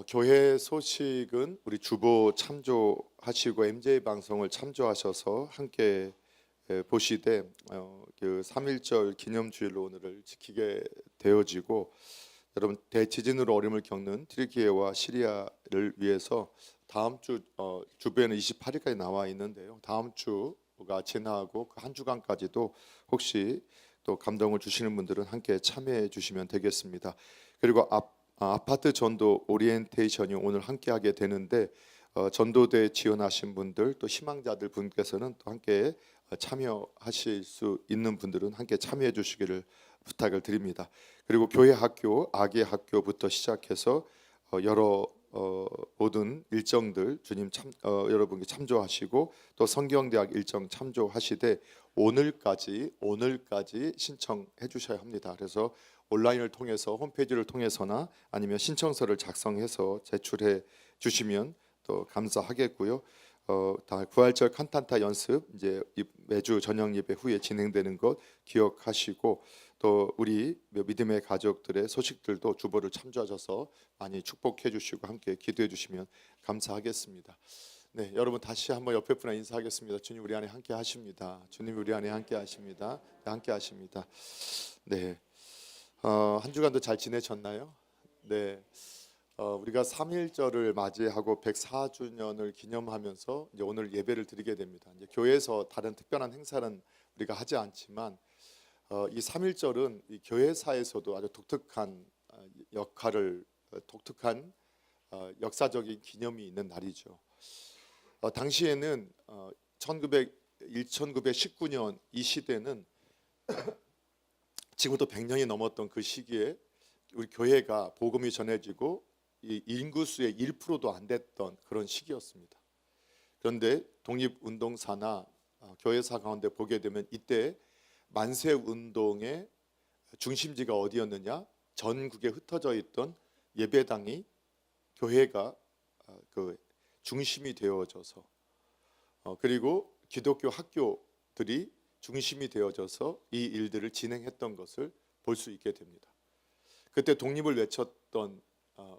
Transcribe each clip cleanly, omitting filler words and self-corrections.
교회 소식은 우리 주보 참조하시고 MJ 방송을 참조하셔서 함께 보시되 그 3.1절 기념주일로 오늘을 지키게 되어지고, 여러분 대지진으로 어려움을 겪는 튀르키예와 시리아를 위해서 다음 주 주보에는 28일까지 나와 있는데요. 다음 주가 지나고 그 한 주간까지도 혹시 또 감동을 주시는 분들은 함께 참여해 주시면 되겠습니다. 그리고 아파트 전도 오리엔테이션이 오늘 함께하게 되는데, 전도대 지원하신 분들 또 희망자들 분께서는 또 함께 참여하실 수 있는 분들은 함께 참여해 주시기를 부탁을 드립니다. 그리고 교회 학교, 아기 학교부터 시작해서 여러 모든 일정들 주님 여러분께 참조하시고, 또 성경대학 일정 참조하시되 오늘까지 신청해 주셔야 합니다. 그래서 온라인을 통해서 홈페이지를 통해서나 아니면 신청서를 작성해서 제출해 주시면 또 감사하겠고요. 다 부활절 칸탄타 연습 이제 매주 저녁 예배 후에 진행되는 것 기억하시고, 또 우리 믿음의 가족들의 소식들도 주보를 참조하셔서 많이 축복해 주시고 함께 기도해 주시면 감사하겠습니다. 네, 여러분 다시 한번 옆에 분과 인사하겠습니다. 주님 우리 안에 함께 하십니다. 주님 우리 안에 함께 하십니다. 네, 함께 하십니다. 네, 한 주간도 잘 지내셨나요? 네, 우리가 3.1절을 맞이하고 104주년을 기념하면서 이제 오늘 예배를 드리게 됩니다. 이제 교회에서 다른 특별한 행사는 우리가 하지 않지만 이 3.1절은 이 교회사에서도 아주 독특한 역할을 독특한 역사적인 기념이 있는 날이죠. 당시에는 1919년 이 시대는 지금부터 100년이 넘었던 그 시기에 우리 교회가 복음이 전해지고 이 인구수의 1%도 안 됐던 그런 시기였습니다. 그런데 독립운동사나 교회사 가운데 보게 되면 이때 만세운동의 중심지가 어디였느냐? 전국에 흩어져 있던 예배당이 교회가 그 중심이 되어져서, 그리고 기독교 학교들이 중심이 되어져서 이 일들을 진행했던 것을 볼 수 있게 됩니다. 그때 독립을 외쳤던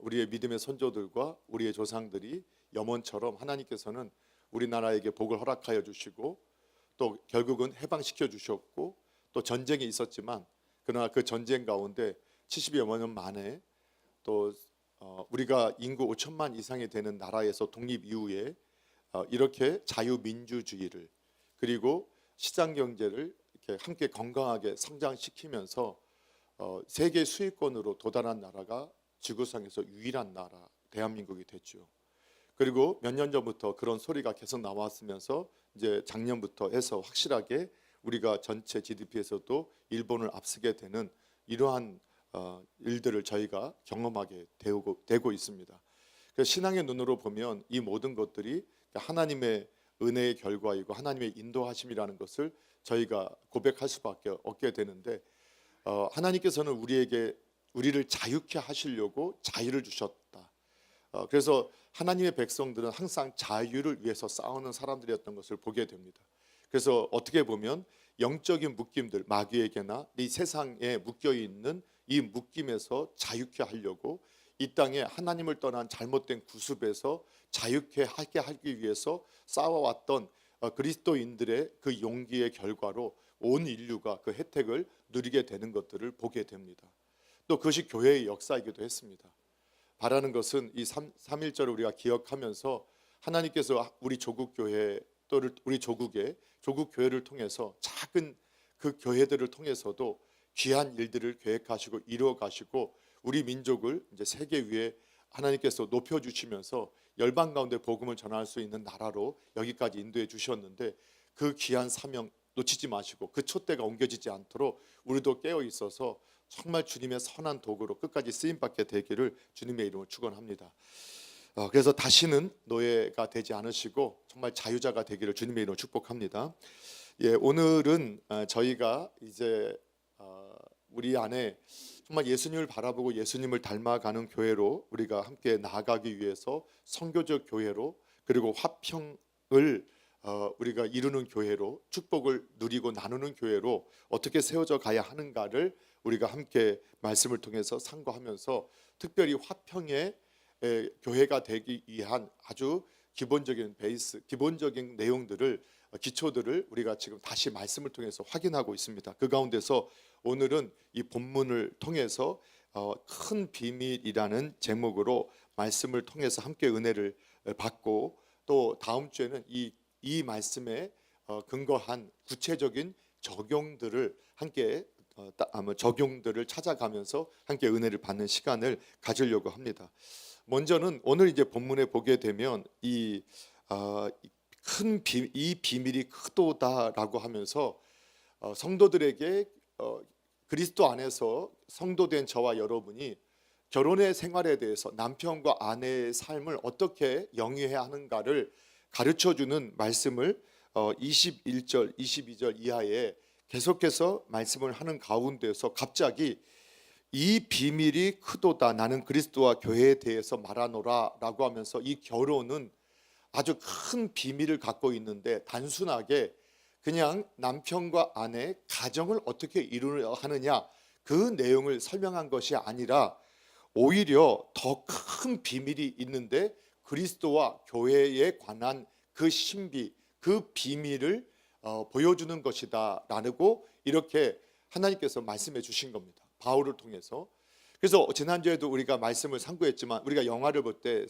우리의 믿음의 선조들과 우리의 조상들이 염원처럼 하나님께서는 우리나라에게 복을 허락하여 주시고, 또 결국은 해방시켜 주셨고, 또 전쟁이 있었지만 그러나 그 전쟁 가운데 70여 년 만에 또 우리가 인구 5천만 이상이 되는 나라에서 독립 이후에 이렇게 자유민주주의를, 그리고 시장 경제를 이렇게 함께 건강하게 성장시키면서 세계 수익권으로 도달한 나라가 지구상에서 유일한 나라 대한민국이 됐죠. 그리고 몇 년 전부터 그런 소리가 계속 나왔으면서 이제 작년부터 해서 확실하게 우리가 전체 GDP에서도 일본을 앞서게 되는 이러한 일들을 저희가 경험하게 되고 있습니다. 그래서 신앙의 눈으로 보면 이 모든 것들이 하나님의 은혜의 결과이고 하나님의 인도하심이라는 것을 저희가 고백할 수밖에 없게 되는데, 하나님께서는 우리를 자유케 하시려고 자유를 주셨다. 그래서 하나님의 백성들은 항상 자유를 위해서 싸우는 사람들이었던 것을 보게 됩니다. 그래서 어떻게 보면 영적인 묶임들, 마귀에게나 이 세상에 묶여 있는 이 묶임에서 자유케 하려고 이 땅에 하나님을 떠난 잘못된 구습에서 자유케 하게 하기 위해서 싸워왔던 그리스도인들의 그 용기의 결과로 온 인류가 그 혜택을 누리게 되는 것들을 보게 됩니다. 또 그것이 교회의 역사이기도 했습니다. 바라는 것은 이 3.1절을 우리가 기억하면서 하나님께서 우리 조국 교회 또 우리 조국의 조국 교회를 통해서 작은 그 교회들을 통해서도 귀한 일들을 계획하시고 이루어 가시고 우리 민족을 이제 세계 위에 하나님께서 높여 주시면서 열방 가운데 복음을 전할 수 있는 나라로 여기까지 인도해 주셨는데, 그 귀한 사명 놓치지 마시고 그 촛대가 옮겨지지 않도록 우리도 깨어 있어서 정말 주님의 선한 도구로 끝까지 쓰임 받게 되기를 주님의 이름으로 축원합니다. 그래서 다시는 노예가 되지 않으시고 정말 자유자가 되기를 주님의 이름으로 축복합니다. 예, 오늘은 저희가 이제 우리 안에 정말 예수님을 바라보고 예수님을 닮아가는 교회로 우리가 함께 나아가기 위해서 선교적 교회로, 그리고 화평을 우리가 이루는 교회로, 축복을 누리고 나누는 교회로 어떻게 세워져 가야 하는가를 우리가 함께 말씀을 통해서 상고하면서, 특별히 화평의 교회가 되기 위한 아주 기본적인 베이스, 기본적인 내용들을 기초들을 우리가 지금 다시 말씀을 통해서 확인하고 있습니다. 그 가운데서 오늘은 이 본문을 통해서 큰 비밀이라는 제목으로 말씀을 통해서 함께 은혜를 받고, 또 다음 주에는 이 말씀에 근거한 구체적인 적용들을 함께 적용들을 찾아가면서 함께 은혜를 받는 시간을 가지려고 합니다. 먼저는 오늘 이제 본문에 보게 되면 이 비밀이 크도다라고 하면서 성도들에게 그리스도 안에서 성도된 저와 여러분이 결혼의 생활에 대해서 남편과 아내의 삶을 어떻게 영위해야 하는가를 가르쳐주는 말씀을 21절, 22절 이하에 계속해서 말씀을 하는 가운데서 갑자기 이 비밀이 크도다, 나는 그리스도와 교회에 대해서 말하노라 라고 하면서 이 결혼은 아주 큰 비밀을 갖고 있는데, 단순하게 그냥 남편과 아내 가정을 어떻게 이루어야 하느냐 그 내용을 설명한 것이 아니라 오히려 더 큰 비밀이 있는데 그리스도와 교회에 관한 그 신비, 그 비밀을 보여주는 것이다 라고 이렇게 하나님께서 말씀해 주신 겁니다, 바울을 통해서. 그래서 지난주에도 우리가 말씀을 상고했지만, 우리가 영화를 볼 때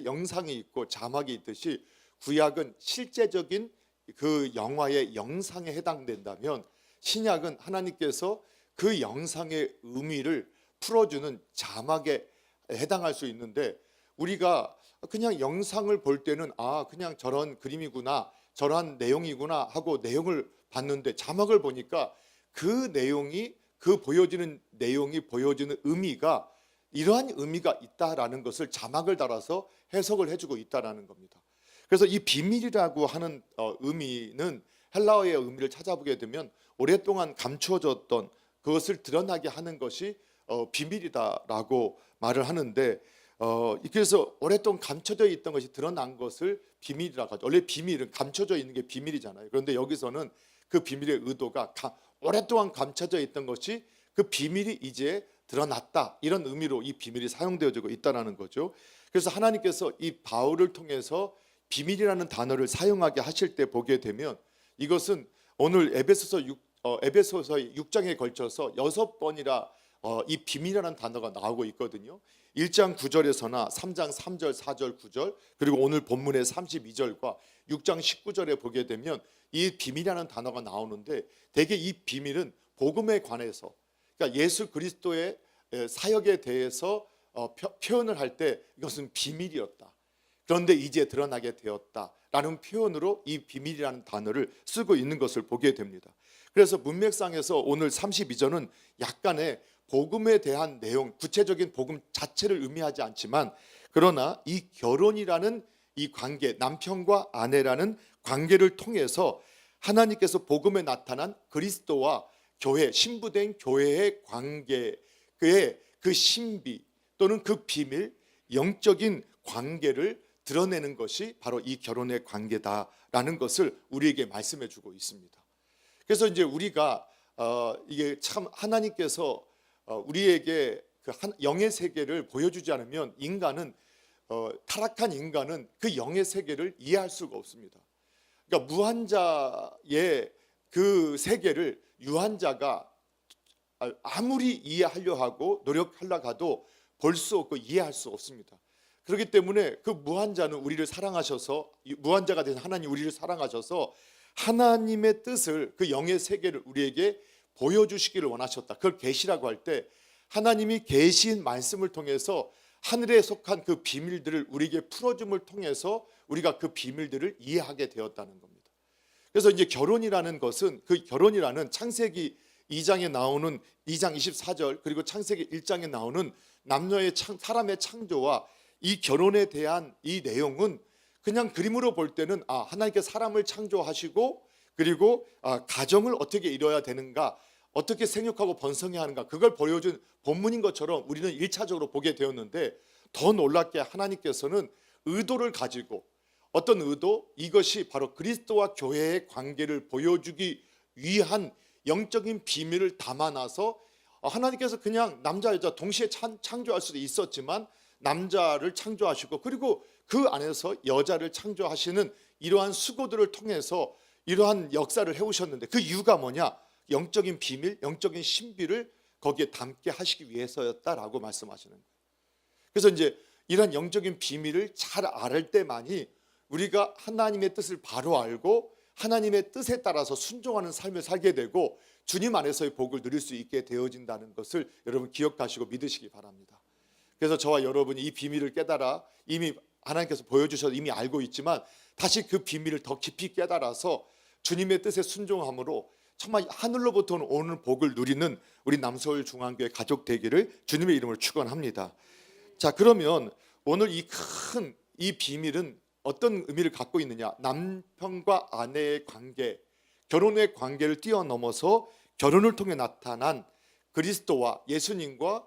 영상이 있고 자막이 있듯이 구약은 실제적인 그 영화의 영상에 해당된다면, 신약은 하나님께서 그 영상의 의미를 풀어주는 자막에 해당할 수 있는데, 우리가 그냥 영상을 볼 때는 그냥 저런 그림이구나, 저런 내용이구나 하고 내용을 봤는데, 자막을 보니까 그 내용이, 그 보여지는 내용이 보여지는 의미가 이러한 의미가 있다라는 것을 자막을 달아서 해석을 해주고 있다라는 겁니다. 그래서 이 비밀이라고 하는 의미는, 헬라어의 의미를 찾아보게 되면 오랫동안 감춰졌던 그것을 드러나게 하는 것이 비밀이다라고 말을 하는데, 그래서 오랫동안 감춰져 있던 것이 드러난 것을 비밀이라고 하죠. 원래 비밀은 감춰져 있는 게 비밀이잖아요. 그런데 여기서는 그 비밀의 의도가 오랫동안 감춰져 있던 것이, 그 비밀이 이제 드러났다, 이런 의미로 이 비밀이 사용되어지고 있다는 거죠. 그래서 하나님께서 이 바울을 통해서 비밀이라는 단어를 사용하게 하실 때 보게 되면, 이것은 오늘 에베소서 6장에 걸쳐서 6번이라 이 비밀이라는 단어가 나오고 있거든요. 1장 9절에서나 3장 3절, 4절, 9절, 그리고 오늘 본문의 32절과 6장 19절에 보게 되면 이 비밀이라는 단어가 나오는데, 대개 이 비밀은 복음에 관해서, 그러니까 예수 그리스도의 사역에 대해서 표현을 할 때 이것은 비밀이었다, 그런데 이제 드러나게 되었다라는 표현으로 이 비밀이라는 단어를 쓰고 있는 것을 보게 됩니다. 그래서 문맥상에서 오늘 32절은 약간의 복음에 대한 내용, 구체적인 복음 자체를 의미하지 않지만, 그러나 이 결혼이라는 이 관계, 남편과 아내라는 관계를 통해서 하나님께서 복음에 나타난 그리스도와 교회, 신부된 교회의 관계의 그 신비 또는 그 비밀, 영적인 관계를 드러내는 것이 바로 이 결혼의 관계다라는 것을 우리에게 말씀해 주고 있습니다. 그래서 이제 우리가 이게 참 하나님께서 우리에게 그 영의 세계를 보여주지 않으면, 인간은 타락한 인간은 그 영의 세계를 이해할 수가 없습니다. 그러니까 무한자의 그 세계를 유한자가 아무리 이해하려 하고 노력하려 가도 볼 수 없고 이해할 수 없습니다. 그렇기 때문에 그 무한자는 우리를 사랑하셔서, 무한자가 된 하나님 우리를 사랑하셔서 하나님의 뜻을, 그 영의 세계를 우리에게 보여주시기를 원하셨다. 그걸 계시라고 할 때, 하나님이 계신 말씀을 통해서 하늘에 속한 그 비밀들을 우리에게 풀어줌을 통해서 우리가 그 비밀들을 이해하게 되었다는 겁니다. 그래서 이제 결혼이라는 것은, 그 결혼이라는 창세기 2장에 나오는 2장 24절, 그리고 창세기 1장에 나오는 남녀의 사람의 창조와 이 결혼에 대한 이 내용은 그냥 그림으로 볼 때는 하나님께 사람을 창조하시고, 그리고 가정을 어떻게 이뤄야 되는가, 어떻게 생육하고 번성해야 하는가, 그걸 보여준 본문인 것처럼 우리는 1차적으로 보게 되었는데, 더 놀랍게 하나님께서는 의도를 가지고, 어떤 의도? 이것이 바로 그리스도와 교회의 관계를 보여주기 위한 영적인 비밀을 담아놔서, 하나님께서 그냥 남자 여자 동시에 창조할 수도 있었지만 남자를 창조하시고 그리고 그 안에서 여자를 창조하시는 이러한 수고들을 통해서 이러한 역사를 해오셨는데 그 이유가 뭐냐? 영적인 비밀, 영적인 신비를 거기에 담게 하시기 위해서였다라고 말씀하시는 거예요. 그래서 이제 이런 영적인 비밀을 잘 알을 때만이 우리가 하나님의 뜻을 바로 알고 하나님의 뜻에 따라서 순종하는 삶을 살게 되고 주님 안에서의 복을 누릴 수 있게 되어진다는 것을 여러분 기억하시고 믿으시기 바랍니다. 그래서 저와 여러분이 이 비밀을 깨달아 이미 하나님께서 보여주셔서 이미 알고 있지만 다시 그 비밀을 더 깊이 깨달아서 주님의 뜻에 순종함으로 정말 하늘로부터 오는 복을 누리는 우리 남서울 중앙교회 가족 되기를 주님의 이름으로 축원합니다. 자, 그러면 오늘 이 큰 이 비밀은 어떤 의미를 갖고 있느냐? 남편과 아내의 관계, 결혼의 관계를 뛰어넘어서 결혼을 통해 나타난 그리스도와 예수님과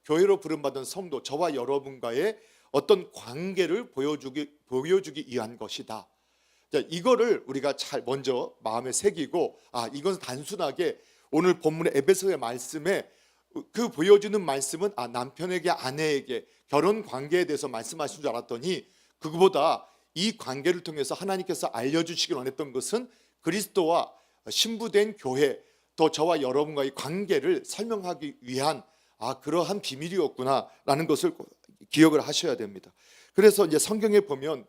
교회로 부름받은 성도, 저와 여러분과의 어떤 관계를 보여주기 위한 것이다. 자, 이거를 우리가 잘 먼저 마음에 새기고 이건 단순하게 오늘 본문의 에베소의 말씀에 그 보여주는 말씀은 남편에게 아내에게 결혼 관계에 대해서 말씀하신 줄 알았더니 그거보다 이 관계를 통해서 하나님께서 알려주시길 원했던 것은 그리스도와 신부된 교회 또 저와 여러분과의 관계를 설명하기 위한 그러한 비밀이었구나라는 것을 기억을 하셔야 됩니다. 그래서 이제 성경에 보면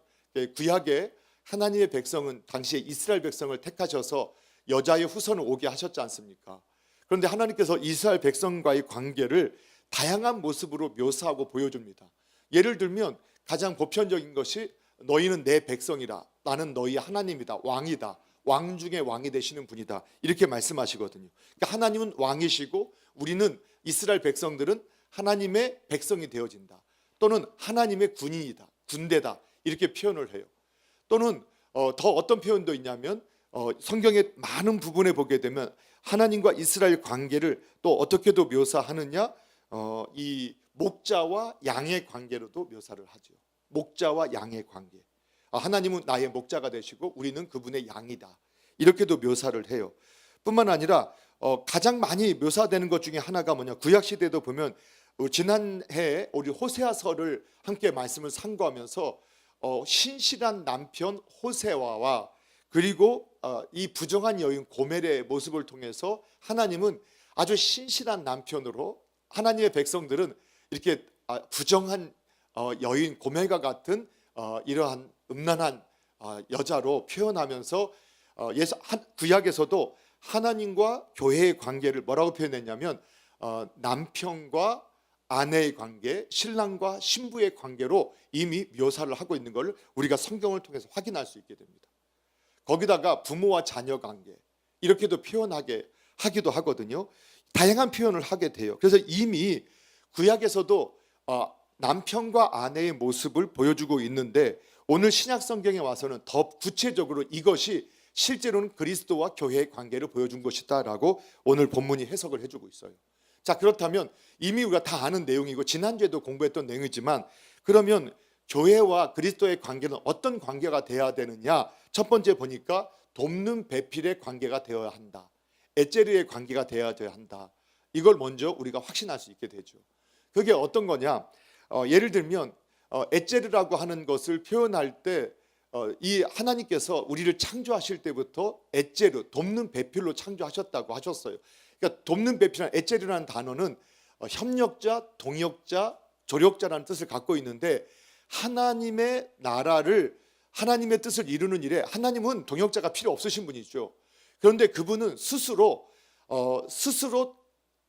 구약에 하나님의 백성은 당시에 이스라엘 백성을 택하셔서 여자의 후손을 오게 하셨지 않습니까? 그런데 하나님께서 이스라엘 백성과의 관계를 다양한 모습으로 묘사하고 보여줍니다. 예를 들면 가장 보편적인 것이 너희는 내 백성이라, 나는 너희 하나님이다, 왕이다, 왕 중에 왕이 되시는 분이다, 이렇게 말씀하시거든요. 그러니까 하나님은 왕이시고 우리는 이스라엘 백성들은 하나님의 백성이 되어진다, 또는 하나님의 군인이다, 군대다, 이렇게 표현을 해요. 또는 더 어떤 표현도 있냐면 성경의 많은 부분에 보게 되면 하나님과 이스라엘 관계를 또 어떻게도 묘사하느냐, 이 목자와 양의 관계로도 묘사를 하죠. 목자와 양의 관계. 하나님은 나의 목자가 되시고 우리는 그분의 양이다, 이렇게도 묘사를 해요. 뿐만 아니라 가장 많이 묘사되는 것 중에 하나가 뭐냐, 구약시대도 보면 지난해에 우리 호세아서를 함께 말씀을 상고하면서 신실한 남편 호세아와 그리고 이 부정한 여인 고멜의 모습을 통해서 하나님은 아주 신실한 남편으로 하나님의 백성들은 이렇게 부정한 여인 고멜과 같은 이러한 음란한 여자로 표현하면서 구약에서도 하나님과 교회의 관계를 뭐라고 표현했냐면 남편과 아내의 관계, 신랑과 신부의 관계로 이미 묘사를 하고 있는 걸 우리가 성경을 통해서 확인할 수 있게 됩니다. 거기다가 부모와 자녀 관계 이렇게도 하기도 하거든요. 다양한 표현을 하게 돼요. 그래서 이미 구약에서도 남편과 아내의 모습을 보여주고 있는데 오늘 신약 성경에 와서는 더 구체적으로 이것이 실제로는 그리스도와 교회의 관계를 보여준 것이다라고 오늘 본문이 해석을 해주고 있어요. 자, 그렇다면 이미 우리가 다 아는 내용이고 지난주에도 공부했던 내용이지만 그러면 교회와 그리스도의 관계는 어떤 관계가 되어야 되느냐? 첫 번째 보니까 돕는 배필의 관계가 되어야 한다. 에제르의 관계가 되어야 한다. 이걸 먼저 우리가 확신할 수 있게 되죠. 그게 어떤 거냐? 예를 들면 에제르라고 하는 것을 표현할 때 이 하나님께서 우리를 창조하실 때부터 에제르, 돕는 배필로 창조하셨다고 하셨어요. 그러니까 돕는 배필이라는 에제르라는 단어는 협력자, 동역자, 조력자라는 뜻을 갖고 있는데 하나님의 나라를 하나님의 뜻을 이루는 일에 하나님은 동역자가 필요 없으신 분이죠. 그런데 그분은 스스로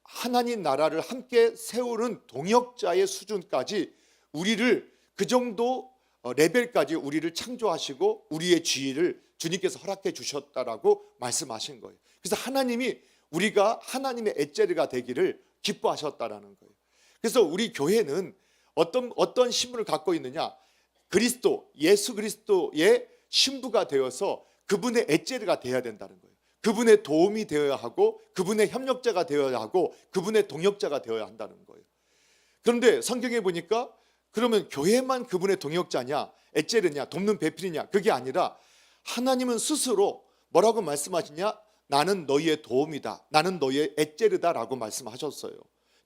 하나님 나라를 함께 세우는 동역자의 수준까지 우리를 그 정도 레벨까지 우리를 창조하시고 우리의 지위를 주님께서 허락해 주셨다라고 말씀하신 거예요. 그래서 하나님이 우리가 하나님의 엣제르가 되기를 기뻐하셨다라는 거예요. 그래서 우리 교회는 어떤 신분을 갖고 있느냐? 예수 그리스도의 신부가 되어서 그분의 엣제르가 되어야 된다는 거예요. 그분의 도움이 되어야 하고 그분의 협력자가 되어야 하고 그분의 동역자가 되어야 한다는 거예요. 그런데 성경에 보니까 그러면 교회만 그분의 동역자냐, 엣제르냐, 돕는 배필이냐, 그게 아니라 하나님은 스스로 뭐라고 말씀하시냐? 나는 너희의 도움이다, 나는 너희의 엣제르다라고 말씀하셨어요.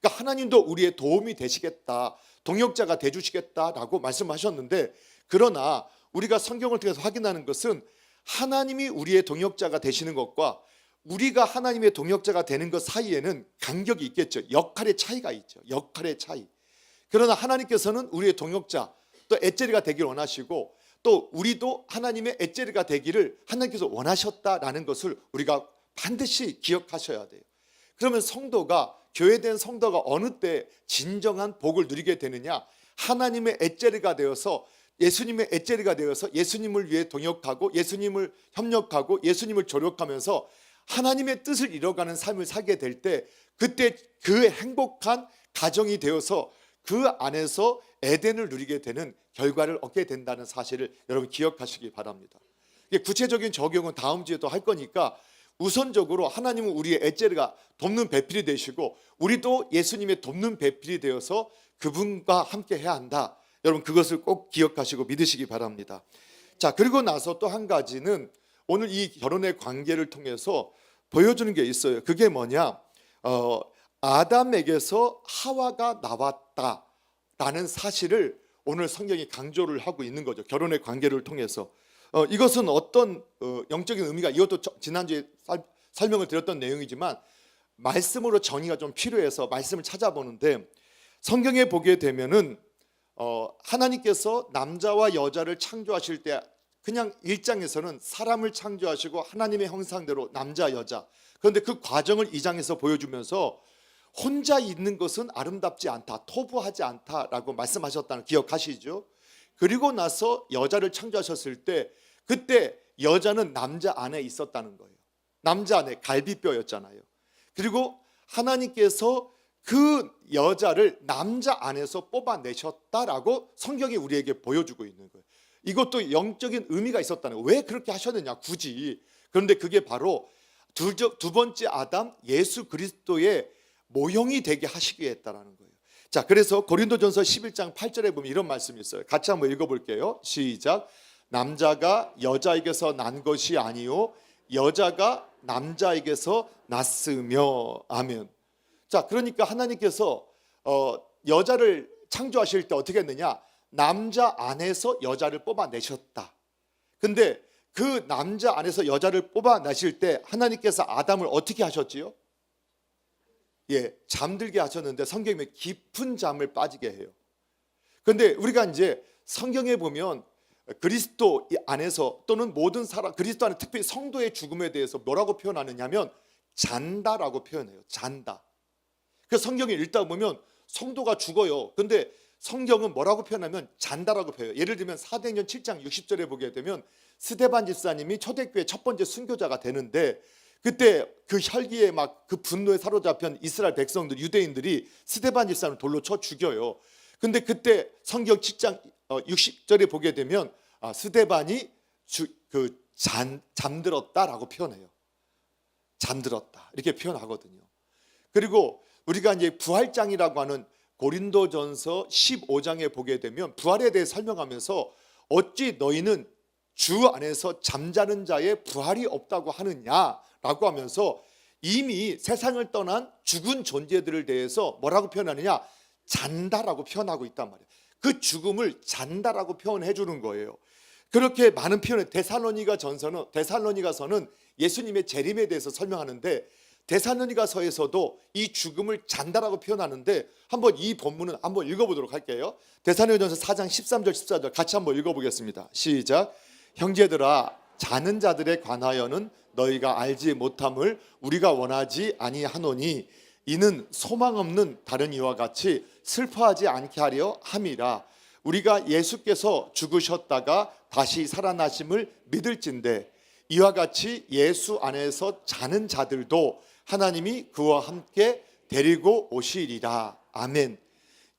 그러니까 하나님도 우리의 도움이 되시겠다, 동역자가 되주시겠다라고 말씀하셨는데, 그러나 우리가 성경을 통해서 확인하는 것은 하나님이 우리의 동역자가 되시는 것과 우리가 하나님의 동역자가 되는 것 사이에는 간격이 있겠죠. 역할의 차이가 있죠. 역할의 차이. 그러나 하나님께서는 우리의 동역자, 또 엣제리가 되기를 원하시고, 또 우리도 하나님의 엣제리가 되기를 하나님께서 원하셨다라는 것을 우리가 반드시 기억하셔야 돼요. 그러면 성도가, 교회된 성도가 어느 때 진정한 복을 누리게 되느냐? 하나님의 엣제리가 되어서, 예수님의 엣제리가 되어서 예수님을 위해 동역하고 예수님을 협력하고 예수님을 조력하면서 하나님의 뜻을 이뤄가는 삶을 살게 될 때, 그때 그 행복한 가정이 되어서 그 안에서 에덴을 누리게 되는 결과를 얻게 된다는 사실을 여러분 기억하시기 바랍니다. 구체적인 적용은 다음 주에 또 할 거니까, 우선적으로 하나님은 우리의 엣제리가 돕는 배필이 되시고 우리도 예수님의 돕는 배필이 되어서 그분과 함께 해야 한다. 여러분 그것을 꼭 기억하시고 믿으시기 바랍니다. 자, 그리고 나서 또 한 가지는 오늘 이 결혼의 관계를 통해서 보여주는 게 있어요. 그게 뭐냐? 아담에게서 하와가 나왔다라는 사실을 오늘 성경이 강조를 하고 있는 거죠. 결혼의 관계를 통해서. 이것은 어떤 영적인 의미가, 이것도 지난주에 설명을 드렸던 내용이지만 말씀으로 정의가 좀 필요해서 말씀을 찾아보는데, 성경에 보게 되면은 하나님께서 남자와 여자를 창조하실 때 그냥 1장에서는 사람을 창조하시고 하나님의 형상대로 남자 여자, 그런데 그 과정을 2장에서 보여주면서 혼자 있는 것은 아름답지 않다, 토부하지 않다라고 말씀하셨다는 기억하시죠? 그리고 나서 여자를 창조하셨을 때 그때 여자는 남자 안에 있었다는 거예요. 남자 안에 갈비뼈였잖아요. 그리고 하나님께서 그 여자를 남자 안에서 뽑아내셨다라고 성경이 우리에게 보여주고 있는 거예요. 이것도 영적인 의미가 있었다는 거예요. 왜 그렇게 하셨느냐 굳이. 그런데 그게 바로 두 번째 아담 예수 그리스도의 모형이 되게 하시기 위해 했다라는 거예요. 자, 그래서 고린도전서 11장 8절에 보면 이런 말씀이 있어요. 같이 한번 읽어볼게요. 시작. 남자가 여자에게서 난 것이 아니요 여자가 남자에게서 났으며. 아멘. 자, 그러니까 하나님께서 여자를 창조하실 때 어떻게 했느냐? 남자 안에서 여자를 뽑아내셨다. 근데 그 남자 안에서 여자를 뽑아내실 때 하나님께서 아담을 어떻게 하셨지요? 잠들게 하셨는데 성경에 깊은 잠을 빠지게 해요. 그런데 우리가 이제 성경에 보면 그리스도 안에서 또는 모든 사람, 그리스도 안에 특별히 성도의 죽음에 대해서 뭐라고 표현하느냐면 잔다라고 표현해요. 잔다. 그래서 성경을 읽다 보면 성도가 죽어요. 근데 성경은 뭐라고 표현하면 잔다라고 표현해요. 예를 들면 사도행전 7장 60절에 보게 되면 스데반 집사님이 초대교회 첫 번째 순교자가 되는데, 그때 그 혈기에 막 그 분노에 사로잡힌 이스라엘 백성들, 유대인들이 스데반 집사님을 돌로 쳐 죽여요. 근데 그때 성경 7장 60절에 보게 되면 스데반이 잠들었다라고 표현해요. 잠들었다 이렇게 표현하거든요. 그리고 우리가 이제 부활장이라고 하는 고린도전서 15장에 보게 되면 부활에 대해 설명하면서 어찌 너희는 주 안에서 잠자는 자의 부활이 없다고 하느냐라고 하면서 이미 세상을 떠난 죽은 존재들을 대해서 뭐라고 표현하느냐? 잔다라고 표현하고 있단 말이에요. 그 죽음을 잔다라고 표현해 주는 거예요. 그렇게 많은 표현을, 데살로니가서는 예수님의 재림에 대해서 설명하는데 데살로니가서에서도 이 죽음을 잔다라고 표현하는데, 한번 이 본문은 한번 읽어보도록 할게요. 데살로니가전서 4장 13절 14절 같이 한번 읽어보겠습니다. 시작. 형제들아, 자는 자들에 관하여는 너희가 알지 못함을 우리가 원하지 아니하노니 이는 소망 없는 다른 이와 같이 슬퍼하지 않게 하려 함이라. 우리가 예수께서 죽으셨다가 다시 살아나심을 믿을진대 이와 같이 예수 안에서 자는 자들도 하나님이 그와 함께 데리고 오시리라. 아멘.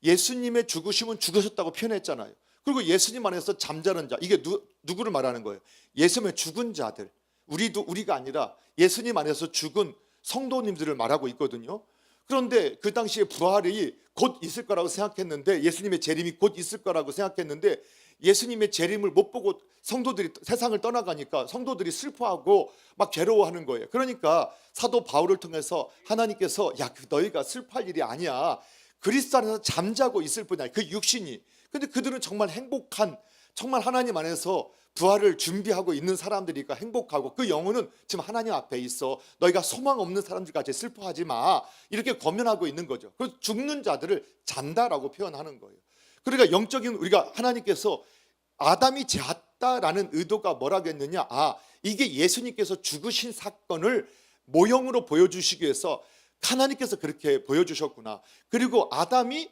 예수님의 죽으심은 죽으셨다고 표현했잖아요. 그리고 예수님 안에서 잠자는 자, 이게 누구를 말하는 거예요? 예수님의 죽은 자들, 우리가 아니라 예수님 안에서 죽은 성도님들을 말하고 있거든요. 그런데 그 당시에 부활이 곧 있을 거라고 생각했는데, 예수님의 재림이 곧 있을 거라고 생각했는데, 예수님의 재림을 못 보고 성도들이 세상을 떠나가니까 성도들이 슬퍼하고 막 괴로워하는 거예요. 그러니까 사도 바울을 통해서 하나님께서 야, 너희가 슬퍼할 일이 아니야. 그리스도 안에서 잠자고 있을 뿐이야. 그 육신이. 근데 그들은 정말 행복한, 정말 하나님 안에서 부활을 준비하고 있는 사람들이니까 행복하고, 그 영혼은 지금 하나님 앞에 있어. 너희가 소망 없는 사람들같이 슬퍼하지 마. 이렇게 권면하고 있는 거죠. 그래서 죽는 자들을 잔다라고 표현하는 거예요. 그러니까 영적인, 우리가 하나님께서 아담이 잤다라는 의도가 뭐라고 했느냐, 이게 예수님께서 죽으신 사건을 모형으로 보여주시기 위해서 하나님께서 그렇게 보여주셨구나. 그리고 아담이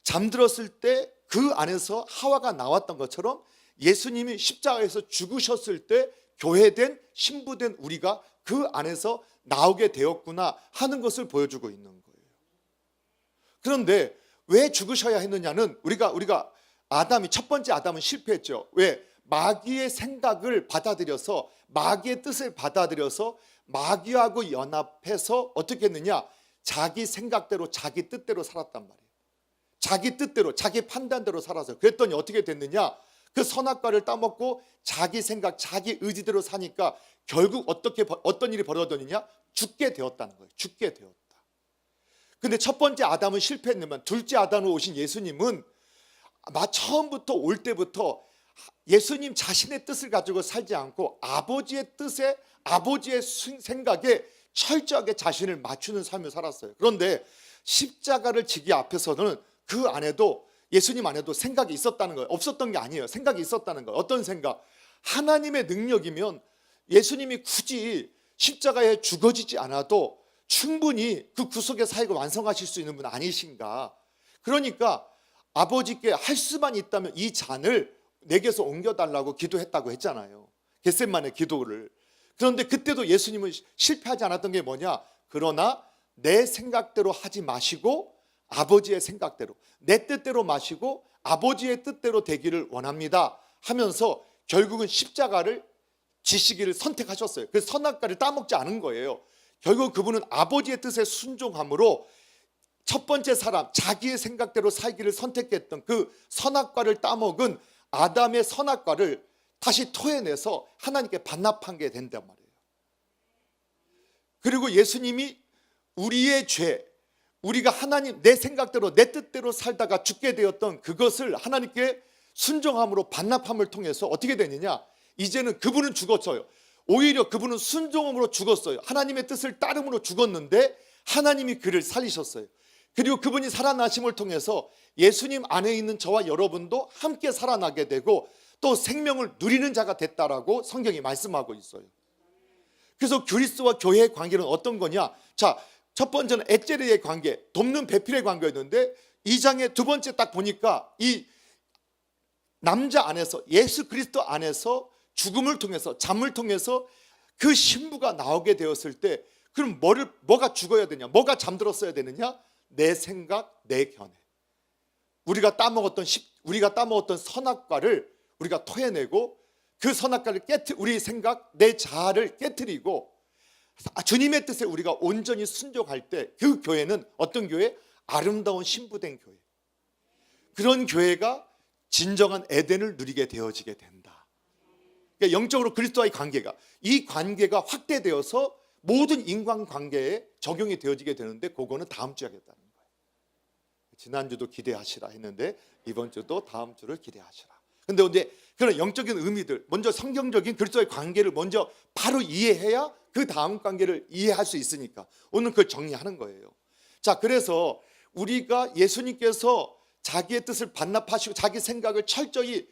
잠들었을 때 그 안에서 하와가 나왔던 것처럼 예수님이 십자가에서 죽으셨을 때 교회된, 신부된 우리가 그 안에서 나오게 되었구나 하는 것을 보여주고 있는 거예요. 그런데 왜 죽으셔야 했느냐는, 우리가 아담이, 첫 번째 아담은 실패했죠. 왜? 마귀의 생각을 받아들여서, 마귀의 뜻을 받아들여서 마귀하고 연합해서 어떻게 했느냐, 자기 생각대로 자기 뜻대로 살았단 말이에요. 자기 뜻대로 자기 판단대로 살아서, 그랬더니 어떻게 됐느냐, 그 선악과를 따먹고 자기 생각 자기 의지대로 사니까 결국 어떤 일이 벌어졌느냐, 죽게 되었다는 거예요. 죽게 되었다. 근데 첫 번째 아담은 실패했지만 둘째 아담으로 오신 예수님은 처음부터 올 때부터 예수님 자신의 뜻을 가지고 살지 않고 아버지의 뜻에, 아버지의 생각에 철저하게 자신을 맞추는 삶을 살았어요. 그런데 십자가를 지기 앞에서는 그 안에도, 예수님 안에도 생각이 있었다는 거예요. 없었던 게 아니에요. 생각이 있었다는 거예요. 어떤 생각? 하나님의 능력이면 예수님이 굳이 십자가에 죽어지지 않아도 충분히 그 구속의 사역을 완성하실 수 있는 분 아니신가. 그러니까 아버지께 할 수만 있다면 이 잔을 내게서 옮겨달라고 기도했다고 했잖아요. 겟세마네 기도를. 그런데 그때도 예수님은 실패하지 않았던 게 뭐냐, 그러나 내 생각대로 하지 마시고 아버지의 생각대로, 내 뜻대로 마시고 아버지의 뜻대로 되기를 원합니다 하면서 결국은 십자가를 지시기를 선택하셨어요. 그래서 선악과를 따먹지 않은 거예요. 결국 그분은 아버지의 뜻에 순종함으로 첫 번째 사람, 자기의 생각대로 살기를 선택했던 그 선악과를 따먹은 아담의 선악과를 다시 토해내서 하나님께 반납한 게 된단 말이에요. 그리고 예수님이 우리의 죄, 우리가 하나님 내 생각대로 내 뜻대로 살다가 죽게 되었던 그것을 하나님께 순종함으로 반납함을 통해서 어떻게 되느냐, 이제는 그분은 죽었어요. 오히려 그분은 순종함으로 죽었어요. 하나님의 뜻을 따름으로 죽었는데 하나님이 그를 살리셨어요. 그리고 그분이 살아나심을 통해서 예수님 안에 있는 저와 여러분도 함께 살아나게 되고 또 생명을 누리는 자가 됐다라고 성경이 말씀하고 있어요. 그래서 그리스도와 교회의 관계는 어떤 거냐, 자, 첫 번째는 엣제르의 관계, 돕는 배필의 관계였는데 2장의 두 번째 딱 보니까 이 남자 안에서, 예수 그리스도 안에서 죽음을 통해서, 잠을 통해서 그 신부가 나오게 되었을 때, 그럼 뭐가 죽어야 되냐, 뭐가 잠들었어야 되느냐, 내 생각, 내 견해. 우리가 따먹었던 선악과를 우리가 토해내고 그 선악과를 우리 생각, 내 자아를 깨트리고 주님의 뜻에 우리가 온전히 순종할 때 그 교회는 어떤 교회? 아름다운 신부된 교회. 그런 교회가 진정한 에덴을 누리게 되어지게 된다. 그러니까 영적으로 그리스도와의 관계가, 이 관계가 확대되어서 모든 인간관계에 적용이 되어지게 되는데, 그거는 다음 주에 하겠다는 거예요. 지난주도 기대하시라 했는데 이번 주도 다음 주를 기대하시라. 근데 이제 그런 영적인 의미들, 먼저 성경적인 그리스도의 관계를 먼저 바로 이해해야 그 다음 관계를 이해할 수 있으니까 오늘 그걸 정리하는 거예요. 자, 그래서 우리가 예수님께서 자기의 뜻을 반납하시고 자기 생각을 철저히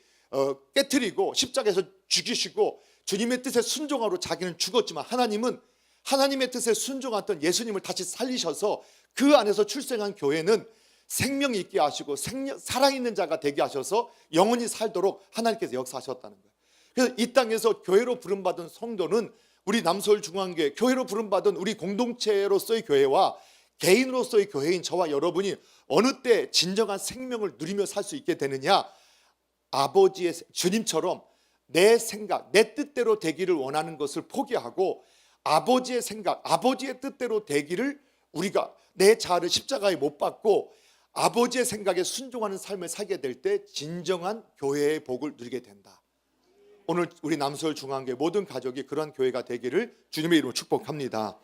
깨트리고 십자가에서 죽이시고 주님의 뜻에 순종하러 자기는 죽었지만, 하나님은 하나님의 뜻에 순종했던 예수님을 다시 살리셔서 그 안에서 출생한 교회는 생명이 있게 하시고 살아있는 자가 되게 하셔서 영원히 살도록 하나님께서 역사하셨다는 거예요. 그래서 이 땅에서 교회로 부름받은 성도는 우리 남서울 중앙교회, 교회로 부름받은 우리 공동체로서의 교회와 개인으로서의 교회인 저와 여러분이 어느 때 진정한 생명을 누리며 살 수 있게 되느냐, 아버지의 주님처럼 내 생각, 내 뜻대로 되기를 원하는 것을 포기하고 아버지의 생각, 아버지의 뜻대로 되기를 우리가 내 자아를 십자가에 못 박고 아버지의 생각에 순종하는 삶을 살게 될 때 진정한 교회의 복을 누리게 된다. 오늘 우리 남서울 중앙교회 모든 가족이 그런 교회가 되기를 주님의 이름으로 축복합니다.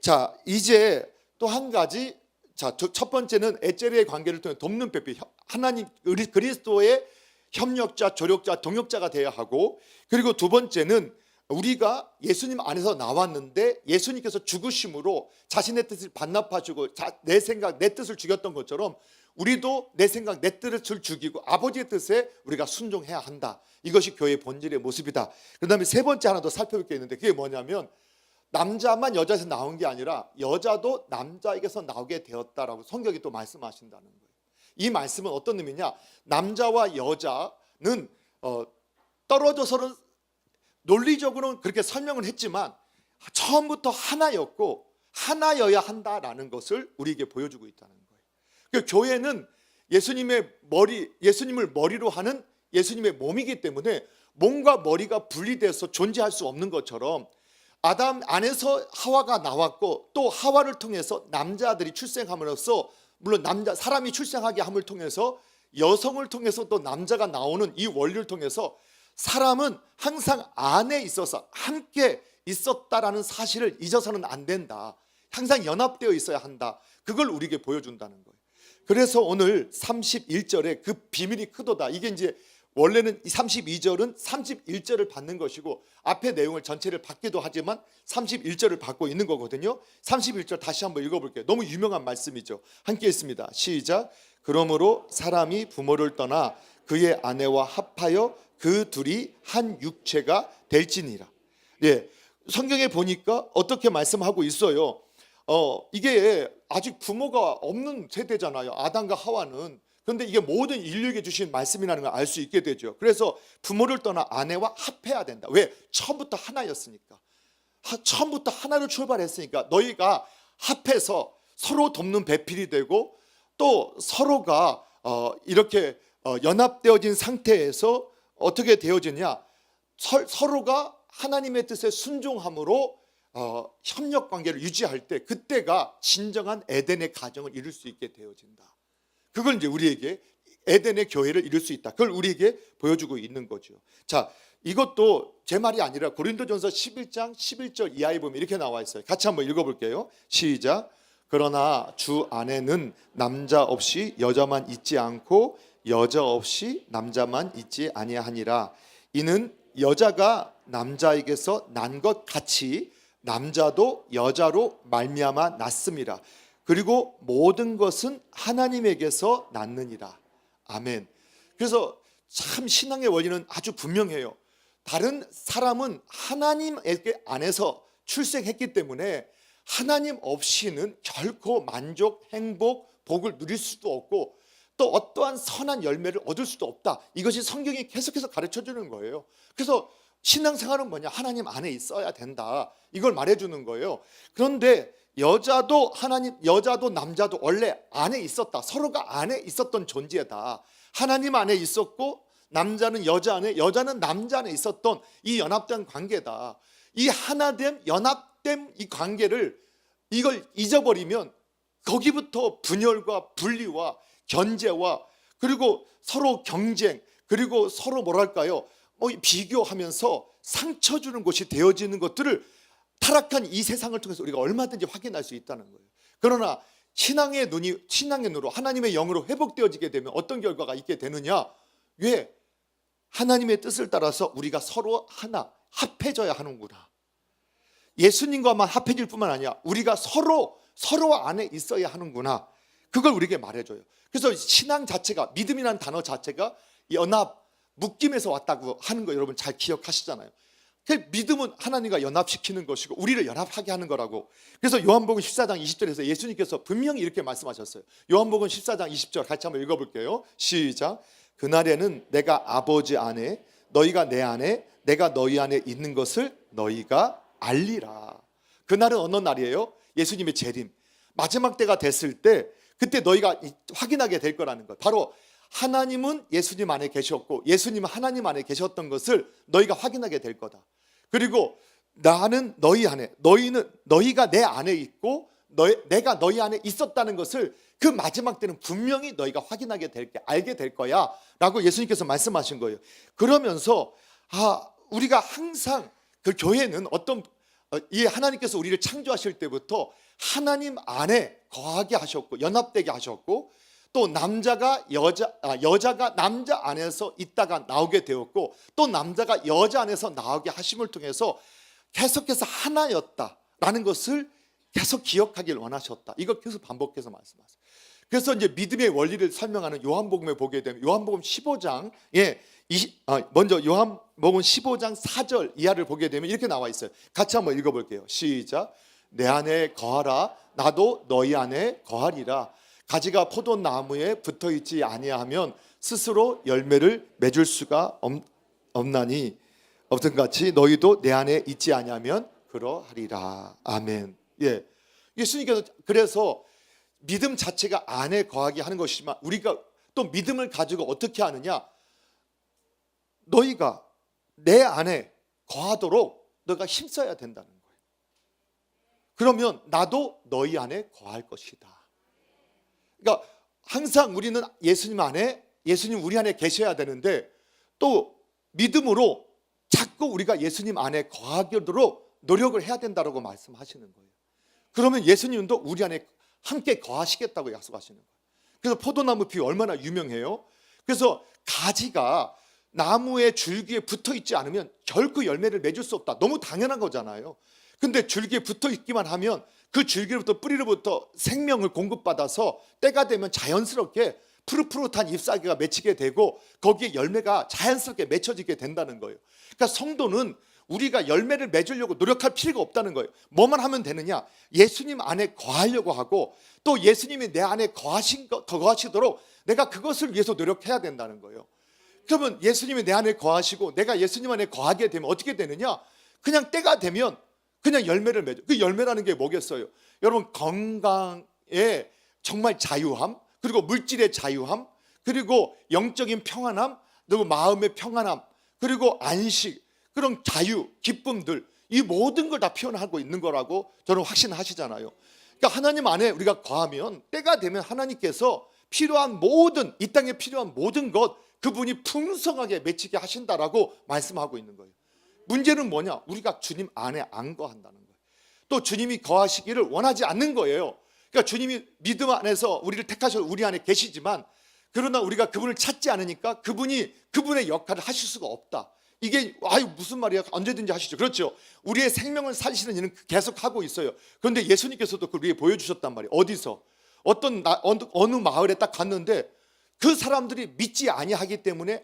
자, 이제 또 한 가지, 자, 첫 번째는 에제르의 관계를 통해 돕는 배필, 하나님 그리스도의 협력자, 조력자, 동역자가 되어야 하고, 그리고 두 번째는 우리가 예수님 안에서 나왔는데 예수님께서 죽으심으로 자신의 뜻을 반납하시고 내 생각, 내 뜻을 죽였던 것처럼 우리도 내 생각, 내 뜻을 죽이고 아버지의 뜻에 우리가 순종해야 한다. 이것이 교회의 본질의 모습이다. 그 다음에 세 번째 하나 더 살펴볼 게 있는데, 그게 뭐냐면 남자만 여자에서 나온 게 아니라 여자도 남자에게서 나오게 되었다라고 성경이 또 말씀하신다는 거예요. 이 말씀은 어떤 의미냐, 남자와 여자는 떨어져서는 논리적으로는 그렇게 설명을 했지만 처음부터 하나였고 하나여야 한다라는 것을 우리에게 보여주고 있다는 거예요. 그러니까 교회는 예수님을 머리로 하는 예수님의 몸이기 때문에 몸과 머리가 분리돼서 존재할 수 없는 것처럼 아담 안에서 하와가 나왔고 또 하와를 통해서 남자들이 출생함으로써, 물론 사람이 출생하게 함을 통해서 여성을 통해서 또 남자가 나오는 이 원리를 통해서 사람은 항상 안에 있어서 함께 있었다라는 사실을 잊어서는 안 된다. 항상 연합되어 있어야 한다. 그걸 우리에게 보여준다는 거예요. 그래서 오늘 31절에 그 비밀이 크도다. 이게 이제 원래는 32절은 31절을 받는 것이고 앞에 내용을 전체를 받기도 하지만 31절을 받고 있는 거거든요. 31절 다시 한번 읽어볼게요. 너무 유명한 말씀이죠. 함께 읽습니다. 시작. 그러므로 사람이 부모를 떠나 그의 아내와 합하여 그 둘이 한 육체가 될지니라. 예, 성경에 보니까 어떻게 말씀하고 있어요. 이게 아직 부모가 없는 세대잖아요. 아담과 하와는. 그런데 이게 모든 인류에게 주신 말씀이라는 걸 알 수 있게 되죠. 그래서 부모를 떠나 아내와 합해야 된다. 왜? 처음부터 하나였으니까. 처음부터 하나로 출발했으니까 너희가 합해서 서로 돕는 배필이 되고 또 서로가 이렇게 연합되어진 상태에서 어떻게 되어지냐, 서로가 하나님의 뜻에 순종함으로 협력 관계를 유지할 때 그때가 진정한 에덴의 가정을 이룰 수 있게 되어진다. 그걸 이제 우리에게 에덴의 교회를 이룰 수 있다. 그걸 우리에게 보여주고 있는 거죠. 자, 이것도 제 말이 아니라 고린도전서 11장 11절 이하에 보면 이렇게 나와 있어요. 같이 한번 읽어볼게요. 시작. 그러나 주 안에는 남자 없이 여자만 있지 않고 여자 없이 남자만 있지 아니하니라. 이는 여자가 남자에게서 난 것 같이 남자도 여자로 말미암아 났음이라. 그리고 모든 것은 하나님에게서 났느니라. 아멘. 그래서 참 신앙의 원리는 아주 분명해요. 다른 사람은 하나님에게 안에서 출생했기 때문에 하나님 없이는 결코 만족, 행복, 복을 누릴 수도 없고 또 어떠한 선한 열매를 얻을 수도 없다. 이것이 성경이 계속해서 가르쳐주는 거예요. 그래서 신앙생활은 뭐냐? 하나님 안에 있어야 된다. 이걸 말해주는 거예요. 그런데 여자도 남자도 원래 안에 있었다. 서로가 안에 있었던 존재다. 하나님 안에 있었고 남자는 여자 안에, 여자는 남자 안에 있었던 이 연합된 관계다. 이 하나됨, 연합됨 이 관계를 이걸 잊어버리면 거기부터 분열과 분리와 견제와 그리고 서로 경쟁 그리고 서로 뭐랄까요? 비교하면서 상처 주는 곳이 되어지는 것들을 타락한 이 세상을 통해서 우리가 얼마든지 확인할 수 있다는 거예요. 그러나 신앙의 눈으로 하나님의 영으로 회복되어지게 되면 어떤 결과가 있게 되느냐? 왜? 하나님의 뜻을 따라서 우리가 서로 하나 합해져야 하는구나. 예수님과만 합해질 뿐만 아니라 우리가 서로 안에 있어야 하는구나. 그걸 우리에게 말해줘요. 그래서 신앙 자체가, 믿음이라는 단어 자체가 연합, 묶임에서 왔다고 하는 거 여러분 잘 기억하시잖아요. 믿음은 하나님과 연합시키는 것이고 우리를 연합하게 하는 거라고. 그래서 요한복음 14장 20절에서 예수님께서 분명히 이렇게 말씀하셨어요. 요한복음 14장 20절 같이 한번 읽어볼게요. 시작. 그날에는 내가 아버지 안에 너희가 내 안에 내가 너희 안에 있는 것을 너희가 알리라. 그날은 어느 날이에요? 예수님의 재림, 마지막 때가 됐을 때 그때 너희가 확인하게 될 거라는 것. 바로 하나님은 예수님 안에 계셨고 예수님은 하나님 안에 계셨던 것을 너희가 확인하게 될 거다. 그리고 나는 너희 안에, 너희가 내 안에 있고 내가 너희 안에 있었다는 것을 그 마지막 때는 분명히 너희가 확인하게 알게 될 거야 라고 예수님께서 말씀하신 거예요. 그러면서 우리가 항상 그 교회는 이 하나님께서 우리를 창조하실 때부터 하나님 안에 거하게 하셨고 연합되게 하셨고, 또 여자가 남자 안에서 있다가 나오게 되었고, 또 남자가 여자 안에서 나오게 하심을 통해서 계속해서 하나였다라는 것을 계속 기억하길 원하셨다. 이거 계속 반복해서 말씀하세요. 그래서 이제 믿음의 원리를 설명하는 요한복음에 보게 되면 요한복음 15장에 먼저 요한복음 15장 4절 이하를 보게 되면 이렇게 나와 있어요. 같이 한번 읽어볼게요. 시작. 내 안에 거하라, 나도 너희 안에 거하리라. 가지가 포도나무에 붙어있지 아니하면 스스로 열매를 맺을 수가 없나니 없던 같이 너희도 내 안에 있지 아니하면 그러하리라. 아멘. 예, 예수님께서 그래서 믿음 자체가 안에 거하게 하는 것이지만 우리가 또 믿음을 가지고 어떻게 하느냐, 너희가 내 안에 거하도록 너가 힘써야 된다는 거예요. 그러면 나도 너희 안에 거할 것이다. 그러니까 항상 우리는 예수님 안에, 예수님 우리 안에 계셔야 되는데 또 믿음으로 자꾸 우리가 예수님 안에 거하도록 노력을 해야 된다고 말씀하시는 거예요. 그러면 예수님도 우리 안에 함께 거하시겠다고 약속하시는 거예요. 그래서 포도나무 비유 얼마나 유명해요. 그래서 가지가 나무의 줄기에 붙어 있지 않으면 결코 열매를 맺을 수 없다. 너무 당연한 거잖아요. 근데 줄기에 붙어 있기만 하면 그 줄기로부터 뿌리로부터 생명을 공급받아서 때가 되면 자연스럽게 푸릇푸릇한 잎사귀가 맺히게 되고 거기에 열매가 자연스럽게 맺혀지게 된다는 거예요. 그러니까 성도는 우리가 열매를 맺으려고 노력할 필요가 없다는 거예요. 뭐만 하면 되느냐? 예수님 안에 거하려고 하고 또 예수님이 내 안에 거하시도록 내가 그것을 위해서 노력해야 된다는 거예요. 그러면 예수님이 내 안에 거하시고 내가 예수님 안에 거하게 되면 어떻게 되느냐? 그냥 때가 되면 그냥 열매를 맺어. 그 열매라는 게 뭐겠어요? 여러분, 건강에 정말 자유함, 그리고 물질의 자유함, 그리고 영적인 평안함, 그리고 마음의 평안함, 그리고 안식, 그런 자유, 기쁨들, 이 모든 걸 다 표현하고 있는 거라고 저는 확신하시잖아요. 그러니까 하나님 안에 우리가 거하면 때가 되면 하나님께서 필요한 모든, 이 땅에 필요한 모든 것 그분이 풍성하게 맺히게 하신다라고 말씀하고 있는 거예요. 문제는 뭐냐? 우리가 주님 안에 안 거한다는 거예요. 또 주님이 거하시기를 원하지 않는 거예요. 그러니까 주님이 믿음 안에서 우리를 택하셔서 우리 안에 계시지만, 그러나 우리가 그분을 찾지 않으니까 그분이 그분의 역할을 하실 수가 없다. 이게 무슨 말이야? 언제든지 하시죠. 그렇죠. 우리의 생명을 살리시는 일은 계속 하고 있어요. 그런데 예수님께서도 그걸 우리에게 보여주셨단 말이에요. 어디서? 어느 마을에 딱 갔는데 그 사람들이 믿지 아니하기 때문에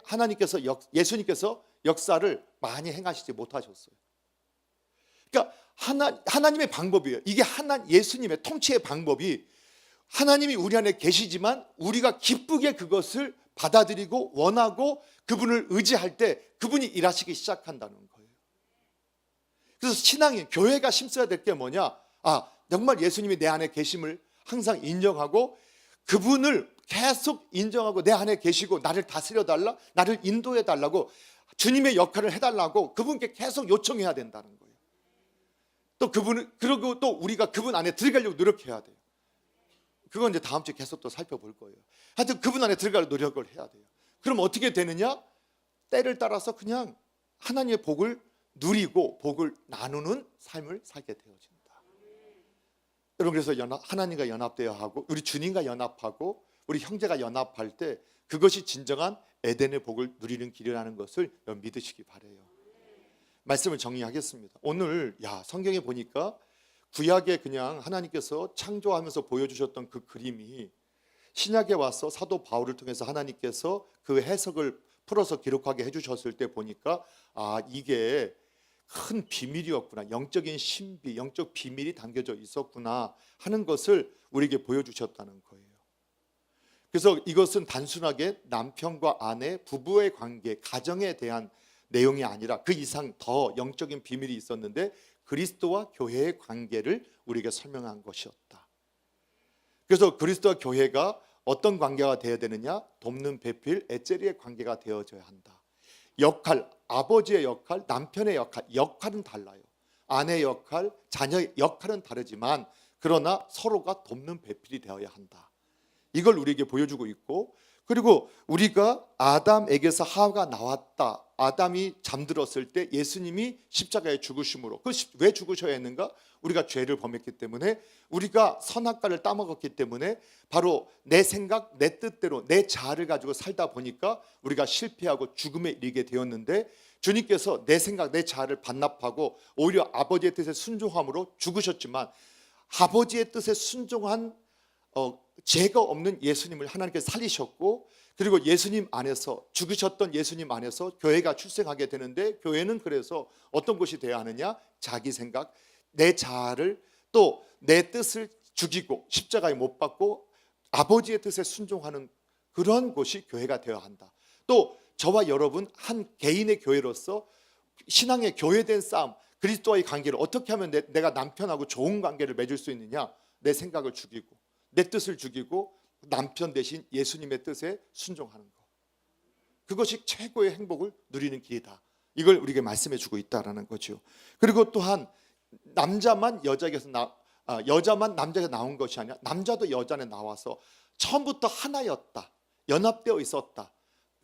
예수님께서 역사를 많이 행하시지 못하셨어요. 그러니까 하나님의 방법이에요. 이게 예수님의 통치의 방법이, 하나님이 우리 안에 계시지만 우리가 기쁘게 그것을 받아들이고 원하고 그분을 의지할 때 그분이 일하시기 시작한다는 거예요. 그래서 신앙인, 교회가 힘써야 될 게 뭐냐? 정말 예수님이 내 안에 계심을 항상 인정하고 그분을 계속 인정하고 내 안에 계시고 나를 다스려달라, 나를 인도해달라고, 주님의 역할을 해달라고 그분께 계속 요청해야 된다는 거예요. 그리고 또 우리가 그분 안에 들어가려고 노력해야 돼요. 그건 이제 다음 주에 계속 또 살펴볼 거예요. 하여튼 그분 안에 들어갈 노력을 해야 돼요. 그럼 어떻게 되느냐? 때를 따라서 그냥 하나님의 복을 누리고 복을 나누는 삶을 살게 되어진다. 여러분, 그래서 하나님과 연합되어야 하고 우리 주님과 연합하고 우리 형제가 연합할 때 그것이 진정한 에덴의 복을 누리는 길이라는 것을 여러분 믿으시기 바라요. 말씀을 정리하겠습니다. 오늘 성경에 보니까 구약에 그냥 하나님께서 창조하면서 보여주셨던 그 그림이 신약에 와서 사도 바울을 통해서 하나님께서 그 해석을 풀어서 기록하게 해주셨을 때 보니까 이게 큰 비밀이었구나, 영적인 신비, 영적 비밀이 담겨져 있었구나 하는 것을 우리에게 보여주셨다는 거예요. 그래서 이것은 단순하게 남편과 아내, 부부의 관계, 가정에 대한 내용이 아니라 그 이상 더 영적인 비밀이 있었는데 그리스도와 교회의 관계를 우리에게 설명한 것이었다. 그래서 그리스도와 교회가 어떤 관계가 되어야 되느냐? 돕는 배필, 에제리의 관계가 되어져야 한다. 역할, 아버지의 역할, 남편의 역할은 달라요. 아내의 역할, 자녀의 역할은 다르지만 그러나 서로가 돕는 배필이 되어야 한다. 이걸 우리에게 보여주고 있고, 그리고 우리가 아담에게서 하와가 나왔다. 아담이 잠들었을 때 예수님이 십자가에 죽으심으로, 왜 죽으셔야 했는가? 우리가 죄를 범했기 때문에, 우리가 선악과를 따먹었기 때문에, 바로 내 생각, 내 뜻대로 내 자아를 가지고 살다 보니까 우리가 실패하고 죽음에 이르게 되었는데, 주님께서 내 생각, 내 자아를 반납하고 오히려 아버지의 뜻에 순종함으로 죽으셨지만, 아버지의 뜻에 순종한 죄가 없는 예수님을 하나님께서 살리셨고, 그리고 예수님 안에서, 죽으셨던 예수님 안에서 교회가 출생하게 되는데, 교회는 그래서 어떤 곳이 되어야 하느냐? 자기 생각, 내 자아를, 또 내 뜻을 죽이고 십자가에 못 박고 아버지의 뜻에 순종하는 그런 곳이 교회가 되어야 한다. 또 저와 여러분 한 개인의 교회로서 신앙의 교회된 싸움, 그리스도와의 관계를 어떻게 하면 내가 남편하고 좋은 관계를 맺을 수 있느냐? 내 생각을 죽이고 내 뜻을 죽이고 남편 대신 예수님의 뜻에 순종하는 것, 그것이 최고의 행복을 누리는 길이다. 이걸 우리에게 말씀해 주고 있다라는 거죠. 그리고 또한 남자만 여자만 남자에서 나온 것이 아니라 남자도 여자 안에 나와서 처음부터 하나였다, 연합되어 있었다.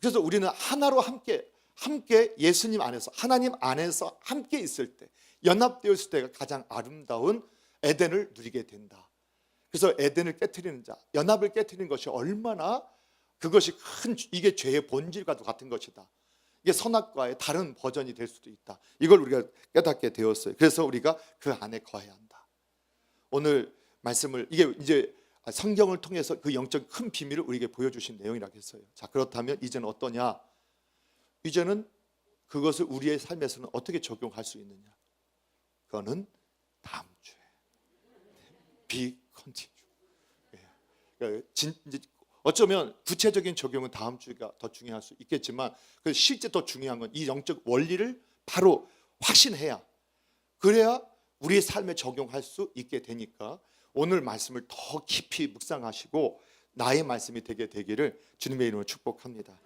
그래서 우리는 하나로 함께 예수님 안에서, 하나님 안에서 함께 있을 때, 연합되어 있을 때가 가장 아름다운 에덴을 누리게 된다. 그래서 에덴을 깨트리는 자, 연합을 깨트리는 것이 얼마나, 그것이 이게 죄의 본질과도 같은 것이다. 이게 선악과의 다른 버전이 될 수도 있다. 이걸 우리가 깨닫게 되었어요. 그래서 우리가 그 안에 거해야 한다. 오늘 말씀을, 이게 이제 성경을 통해서 그 영적 큰 비밀을 우리에게 보여주신 내용이라고 했어요. 자, 그렇다면 이제는 어떠냐? 이제는 그것을 우리의 삶에서는 어떻게 적용할 수 있느냐? 그거는 다음 주에 be continue. 이제 어쩌면 구체적인 적용은 다음 주가 더 중요할 수 있겠지만, 그 실제 더 중요한 건 이 영적 원리를 바로 확신해야, 그래야 우리의 삶에 적용할 수 있게 되니까, 오늘 말씀을 더 깊이 묵상하시고 나의 말씀이 되게 되기를 주님의 이름으로 축복합니다.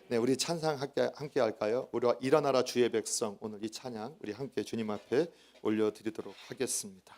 네, 우리 찬양 함께 할까요? 우리와 일어나라 주의 백성, 오늘 이 찬양 우리 함께 주님 앞에 올려드리도록 하겠습니다.